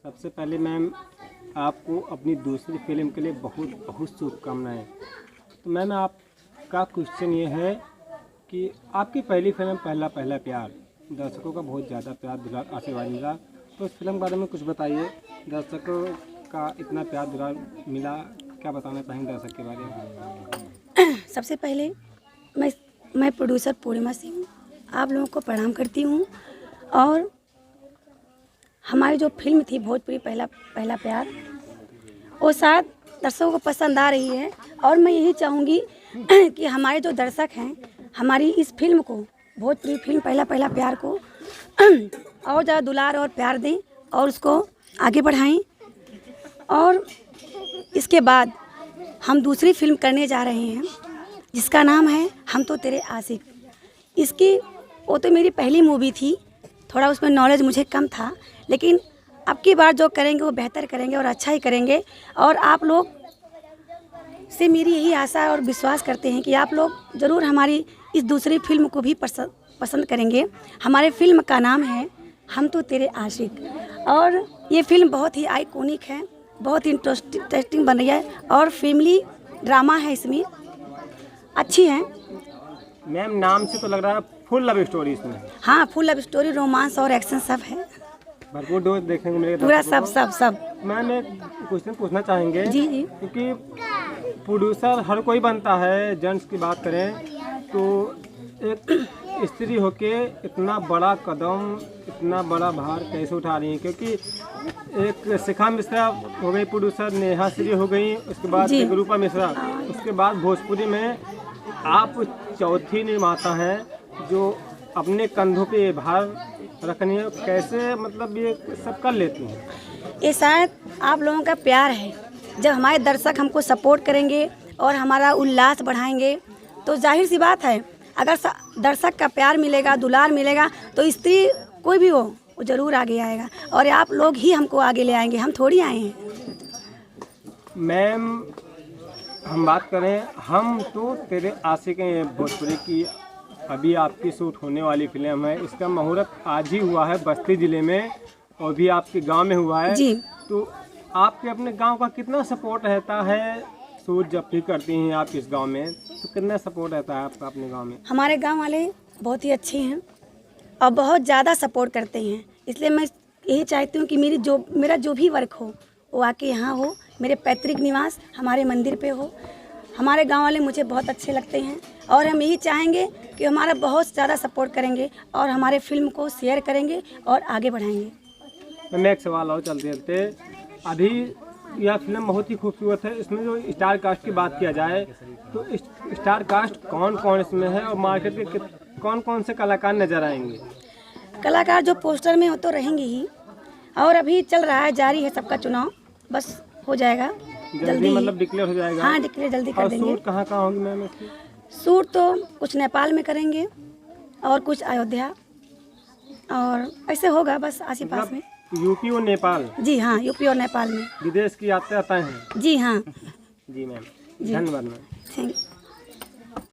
सबसे पहले मैम आपको अपनी दूसरी फिल्म के लिए बहुत बहुत शुभकामनाएं। तो मैम आपका क्वेश्चन ये है कि आपकी पहली फिल्म पहला पहला प्यार दर्शकों का बहुत ज़्यादा प्यार दुलार आशीर्वाद मिला, तो इस फिल्म के बारे में कुछ बताइए। दर्शकों का इतना प्यार दुलार मिला, क्या बताना चाहेंगे दर्शक के बारे में? सबसे पहले मैं प्रोड्यूसर पूर्णिमा सिंह आप लोगों को प्रणाम करती हूँ। और हमारी जो फिल्म थी भोजपुरी पहला पहला प्यार, वो शायद दर्शकों को पसंद आ रही है। और मैं यही चाहूँगी कि हमारे जो दर्शक हैं हमारी इस फिल्म को, भोजपुरी फिल्म पहला पहला प्यार को और ज़्यादा दुलार और प्यार दें और उसको आगे बढ़ाएं। और इसके बाद हम दूसरी फिल्म करने जा रहे हैं जिसका नाम है हम तो तेरे आशिक। इसकी वो तो मेरी पहली मूवी थी, थोड़ा उसमें नॉलेज मुझे कम था, लेकिन अब की बार जो करेंगे वो बेहतर करेंगे और अच्छा ही करेंगे। और आप लोग से मेरी यही आशा और विश्वास करते हैं कि आप लोग ज़रूर हमारी इस दूसरी फिल्म को भी पसंद करेंगे। हमारे फिल्म का नाम है हम तो तेरे आशिक और ये फिल्म बहुत ही आइकॉनिक है, बहुत ही इंटरेस्टिंग बन रही है और फैमिली ड्रामा है, इसमें अच्छी है। मैम नाम से तो लग रहा है फुल लव स्टोरी इसमें। हाँ, फुल लव स्टोरी, रोमांस और एक्शन सब है, भरपूर डोज देखने को मिलेगा पूरा सब। मैम एक क्वेश्चन पूछना चाहेंगे जी जी। क्योंकि प्रोड्यूसर हर कोई बनता है, जेंट्स की बात करें तो एक स्त्री होके इतना बड़ा कदम, इतना बड़ा भार कैसे उठा रही हैं? क्योंकि एक शिखा मिश्रा हो गई प्रोड्यूसर, नेहा श्री हो गई, उसके बाद रूपा मिश्रा, उसके बाद भोजपुरी में आप चौथी निर्माता हैं जो अपने कंधों पे भार रखनी है। कैसे मतलब ये सब कर लेती हैं? ये शायद आप लोगों का प्यार है। जब हमारे दर्शक हमको सपोर्ट करेंगे और हमारा उल्लास बढ़ाएंगे तो जाहिर सी बात है, अगर दर्शक का प्यार मिलेगा, दुलार मिलेगा, तो स्त्री कोई भी हो वो ज़रूर आगे आएगा। और आप लोग ही हमको आगे ले आएंगे, हम थोड़ी आए हैं। मैम हम बात करें हम तो तेरे आशिक हैं भोजपुरी की, अभी आपकी शूट होने वाली फिल्म है, इसका मुहूर्त आज ही हुआ है बस्ती ज़िले में और भी आपके गांव में हुआ है जी। तो आपके अपने गांव का कितना सपोर्ट रहता है? शूट जब भी करती हैं आप इस गांव में तो कितना सपोर्ट रहता है आपका अपने गांव में? हमारे गांव वाले बहुत ही अच्छे हैं और बहुत ज़्यादा सपोर्ट करते हैं। इसलिए मैं यही चाहती हूँ कि मेरा जो भी वर्क हो वो आके यहाँ हो, मेरे पैतृक निवास हमारे मंदिर पे हो। हमारे गांव वाले मुझे बहुत अच्छे लगते हैं और हम यही चाहेंगे कि हमारा बहुत ज़्यादा सपोर्ट करेंगे और हमारे फिल्म को शेयर करेंगे और आगे बढ़ाएंगे। मैं एक सवाल और चलते चलते, अभी यह फिल्म बहुत ही खूबसूरत है, इसमें जो स्टार कास्ट की बात किया जाए तो स्टार कास्ट कौन कौन इसमें है और मार्केट के कौन कौन से कलाकार नजर आएंगे? कलाकार जो पोस्टर में हो तो रहेंगे ही, और अभी चल रहा है, जारी है सबका चुनाव, बस हो जाएगा जल्दी, मतलब डिक्लेयर हो जाएगा। हाँ, डिक्लेयर जल्दी कर देंगे। शूट कहाँ होगी मैम इसकी? शूट तो कुछ नेपाल में करेंगे और कुछ अयोध्या और ऐसे होगा, बस आस पास में। यूपी और नेपाल? जी हाँ, यूपी और नेपाल में विदेश की यात्राएं हैं? जी हाँ। जी मैम, धन्यवाद मैम। Thank you.